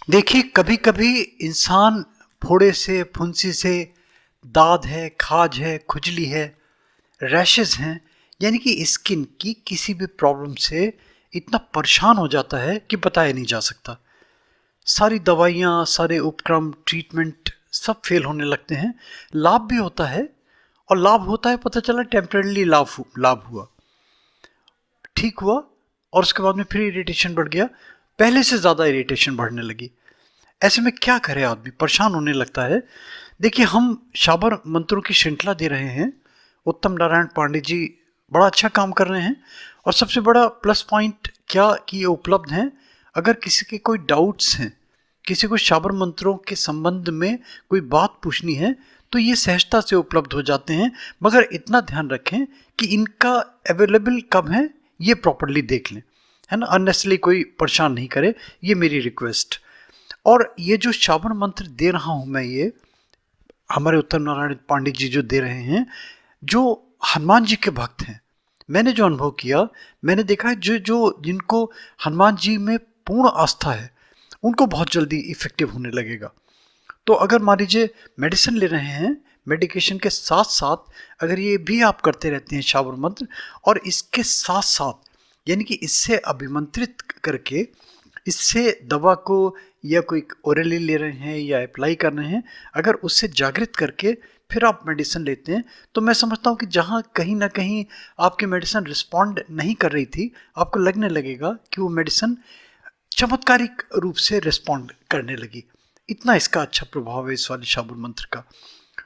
देखिए, कभी-कभी इंसान फोड़े से, फुंसी से, दाद है, खाज है, खुजली है, रैशेज़ हैं, यानी कि स्किन की किसी भी प्रॉब्लम से इतना परेशान हो जाता है कि बताया नहीं जा सकता। सारी दवाइयाँ, सारे उपक्रम, ट्रीटमेंट सब फेल होने लगते हैं। लाभ भी होता है और लाभ होता है, पता चला टेम्परेरीली लाभ हुआ, ठीक हुआ और उसके बाद में फिर इरिटेशन बढ़ गया, पहले से ज़्यादा इरिटेशन बढ़ने लगी। ऐसे में क्या करे आदमी, परेशान होने लगता है। देखिए, हम शाबर मंत्रों की श्रृंखला दे रहे हैं। उत्तम नारायण पांडे जी बड़ा अच्छा काम कर रहे हैं और सबसे बड़ा प्लस पॉइंट क्या कि ये उपलब्ध हैं। अगर किसी के कोई डाउट्स हैं, किसी को शाबर मंत्रों के संबंध में कोई बात पूछनी है, तो ये सहजता से उपलब्ध हो जाते हैं। मगर इतना ध्यान रखें कि इनका अवेलेबल कब है, ये प्रॉपरली देख लें, है ना। अननेसेसरी कोई परेशान नहीं करे, ये मेरी रिक्वेस्ट। और ये जो श्रावण मंत्र दे रहा हूँ मैं, ये हमारे उत्तम नारायण पांडे जी जो दे रहे हैं, जो हनुमान जी के भक्त हैं, मैंने जो अनुभव किया, मैंने देखा है जो जो जिनको हनुमान जी में पूर्ण आस्था है, उनको बहुत जल्दी इफेक्टिव होने लगेगा। तो अगर मान लीजिए मेडिसिन ले रहे हैं, मेडिकेशन के साथ साथ अगर ये भी आप करते रहते हैं श्रावण मंत्र, और इसके साथ साथ यानी कि इससे अभिमंत्रित करके, इससे दवा को या कोई ओरली ले रहे हैं या अप्लाई कर रहे हैं, अगर उससे जागृत करके फिर आप मेडिसिन लेते हैं, तो मैं समझता हूँ कि जहाँ कहीं ना कहीं आपकी मेडिसिन रिस्पॉन्ड नहीं कर रही थी, आपको लगने लगेगा कि वो मेडिसिन चमत्कारिक रूप से रिस्पॉन्ड करने लगी। इतना इसका अच्छा प्रभाव है इस वाले शाबुल मंत्र का।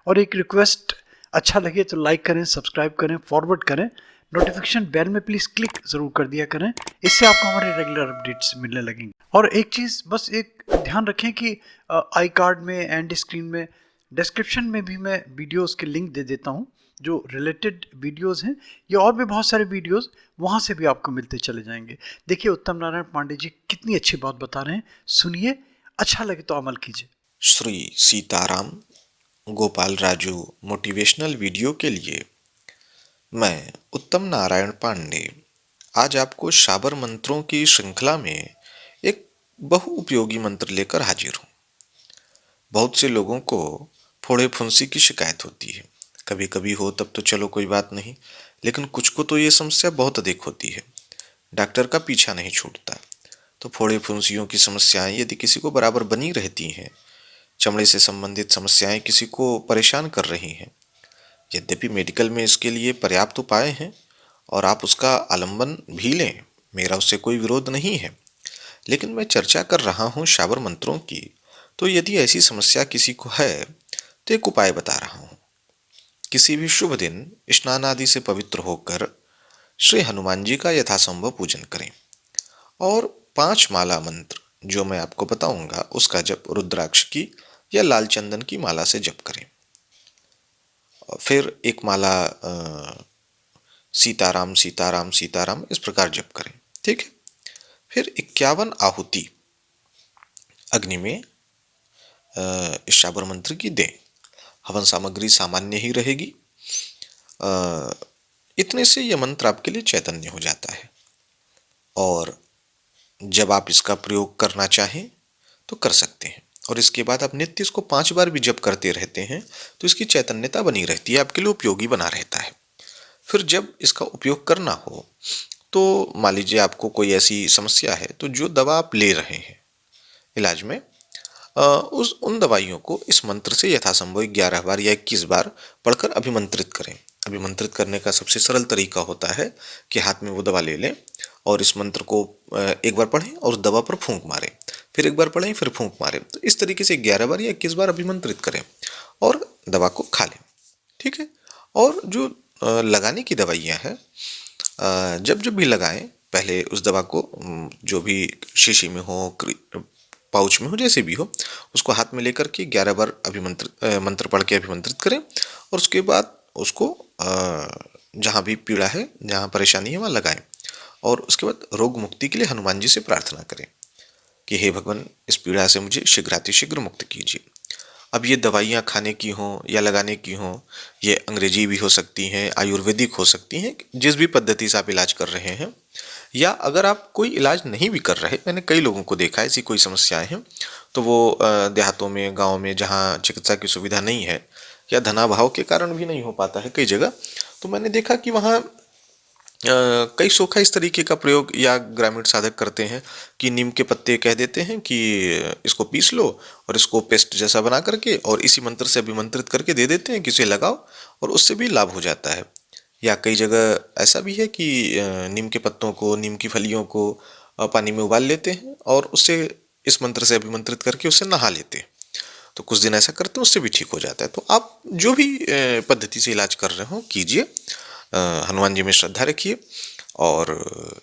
और एक रिक्वेस्ट, अच्छा लगे तो लाइक करें, सब्सक्राइब करें, फॉरवर्ड करें, नोटिफिकेशन बेल में प्लीज़ क्लिक ज़रूर कर दिया करें। इससे आपको हमारे रेगुलर अपडेट्स मिलने लगेंगे। और एक चीज़ बस एक ध्यान रखें कि आई कार्ड में, एंड स्क्रीन में, डिस्क्रिप्शन में भी मैं वीडियोस के लिंक दे देता हूं, जो रिलेटेड वीडियोस हैं, या और भी बहुत सारे वीडियोस वहां से भी आपको मिलते चले जाएंगे। देखिए, उत्तम नारायण पांडे जी कितनी अच्छी बात बता रहे हैं, सुनिए, अच्छा लगे तो अमल कीजिए। श्री सीताराम गोपाल राजू मोटिवेशनल वीडियो के लिए मैं उत्तम नारायण पांडे आज आपको शाबर मंत्रों की श्रृंखला में एक बहुउपयोगी मंत्र लेकर हाजिर हूँ। बहुत से लोगों को फोड़े फुंसी की शिकायत होती है। कभी कभी हो तब तो चलो कोई बात नहीं, लेकिन कुछ को तो ये समस्या बहुत अधिक होती है। डॉक्टर का पीछा नहीं छूटता। तो फोड़े फुंसियों की समस्याएं यदि किसी को बराबर बनी रहती हैं, चमड़े से संबंधित समस्याएं किसी को परेशान कर रही हैं, यद्यपि मेडिकल में इसके लिए पर्याप्त उपाय हैं और आप उसका आलंबन भी लें, मेरा उससे कोई विरोध नहीं है, लेकिन मैं चर्चा कर रहा हूँ शाबर मंत्रों की। तो यदि ऐसी समस्या किसी को है तो एक उपाय बता रहा हूँ। किसी भी शुभ दिन स्नान आदि से पवित्र होकर श्री हनुमान जी का यथासंभव पूजन करें और 5 माला मंत्र जो मैं आपको बताऊंगा उसका जप रुद्राक्ष की या लाल चंदन की माला से जप करें। फिर एक माला सीताराम सीताराम सीताराम इस प्रकार जप करें, ठीक है। फिर 51 आहुति अग्नि में इस शाबर मंत्र की दें। हवन सामग्री सामान्य ही रहेगी। इतने से यह मंत्र आपके लिए चैतन्य हो जाता है और जब आप इसका प्रयोग करना चाहें तो कर सकते हैं। और इसके बाद आप नित्य इसको 5 बार भी जप करते रहते हैं तो इसकी चैतन्यता बनी रहती है, आपके लिए उपयोगी बना रहता है। फिर जब इसका उपयोग करना हो तो मान लीजिए आपको कोई ऐसी समस्या है तो जो दवा आप ले रहे हैं इलाज में, उस उन दवाइयों को इस मंत्र से यथासंभव 11 बार या 21 बार पढ़कर अभिमंत्रित करें। अभिमंत्रित करने का सबसे सरल तरीका होता है कि हाथ में वो दवा ले लें और इस मंत्र को एक बार पढ़ें और दवा पर फूंक मारें, फिर एक बार पढ़ें, फिर फूंक मारें। तो इस तरीके से 11 बार या 21 बार अभिमंत्रित करें और दवा को खा लें, ठीक है। और जो लगाने की दवाइयाँ हैं, जब जब भी लगाएं पहले उस दवा को जो भी शीशी में हो, पाउच में हो, जैसे भी हो, उसको हाथ में लेकर के 11 बार मंत्र पढ़ के अभिमंत्रित करें और उसके बाद उसको जहाँ भी पीड़ा है, जहाँ परेशानी है, वहाँ लगाएं और उसके बाद रोग मुक्ति के लिए हनुमान जी से प्रार्थना करें कि हे भगवान, इस पीड़ा से मुझे शीघ्रातिशीघ्र मुक्त कीजिए। अब ये दवाइयाँ खाने की हों या लगाने की हों, ये अंग्रेजी भी हो सकती हैं, आयुर्वेदिक हो सकती हैं, जिस भी पद्धति से आप इलाज कर रहे हैं, या अगर आप कोई इलाज नहीं भी कर रहे, मैंने कई लोगों को देखा है ऐसी कोई समस्याएं हैं तो वो देहातों में, गाँव में जहाँ चिकित्सा की सुविधा नहीं है या धनाभाव के कारण भी नहीं हो पाता है कई जगह, तो मैंने देखा कि वहाँ कई सोखा इस तरीके का प्रयोग या ग्रामीण साधक करते हैं कि नीम के पत्ते कह देते हैं कि इसको पीस लो और इसको पेस्ट जैसा बना करके और इसी मंत्र से अभिमंत्रित करके दे देते हैं कि इसे लगाओ, और उससे भी लाभ हो जाता है। या कई जगह ऐसा भी है कि नीम के पत्तों को, नीम की फलियों को पानी में उबाल लेते हैं और उससे इस मंत्र से अभिमंत्रित करके उससे नहा लेते हैं। तो कुछ दिन ऐसा करते हैं, उससे भी ठीक हो जाता है। तो आप जो भी पद्धति से इलाज कर रहे हो कीजिए, हनुमान जी में श्रद्धा रखिए और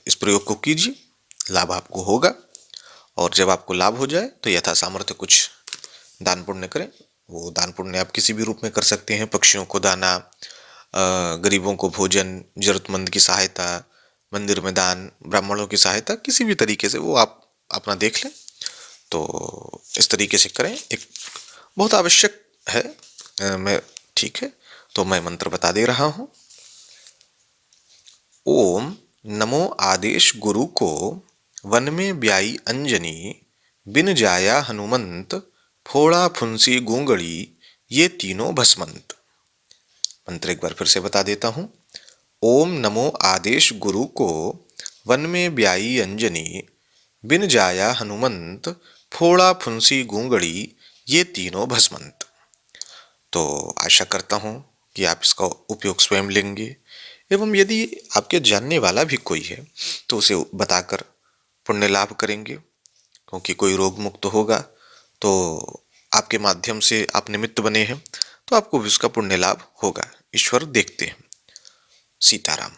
इस प्रयोग को कीजिए, लाभ आपको होगा। और जब आपको लाभ हो जाए तो यथा सामर्थ्य कुछ दान पुण्य करें। वो दान पुण्य आप किसी भी रूप में कर सकते हैं, पक्षियों को दाना, गरीबों को भोजन, जरूरतमंद की सहायता, मंदिर में दान, ब्राह्मणों की सहायता, किसी भी तरीके से वो आप अपना देख लें। तो इस तरीके से करें, एक बहुत आवश्यक है। मैं ठीक है, तो मैं मंत्र बता दे रहा हूँ। ओम नमो आदेश गुरु को, वन में ब्याई अंजनी, बिन जाया हनुमंत, फोड़ा फुंसी गूंगड़ी, ये तीनों भस्मंत। मंत्र एक बार फिर से बता देता हूँ। ओम नमो आदेश गुरु को, वन में ब्याई अंजनी, बिन जाया हनुमंत, फोड़ा फुंसी गूंगड़ी, ये तीनों भस्मंत। तो आशा करता हूँ कि आप इसका उपयोग स्वयं लेंगे, एवं यदि आपके जानने वाला भी कोई है तो उसे बताकर पुण्य लाभ करेंगे, क्योंकि कोई रोग मुक्त होगा तो आपके माध्यम से आप निमित्त बने हैं, तो आपको भी उसका पुण्य लाभ होगा। ईश्वर देखते हैं। सीताराम।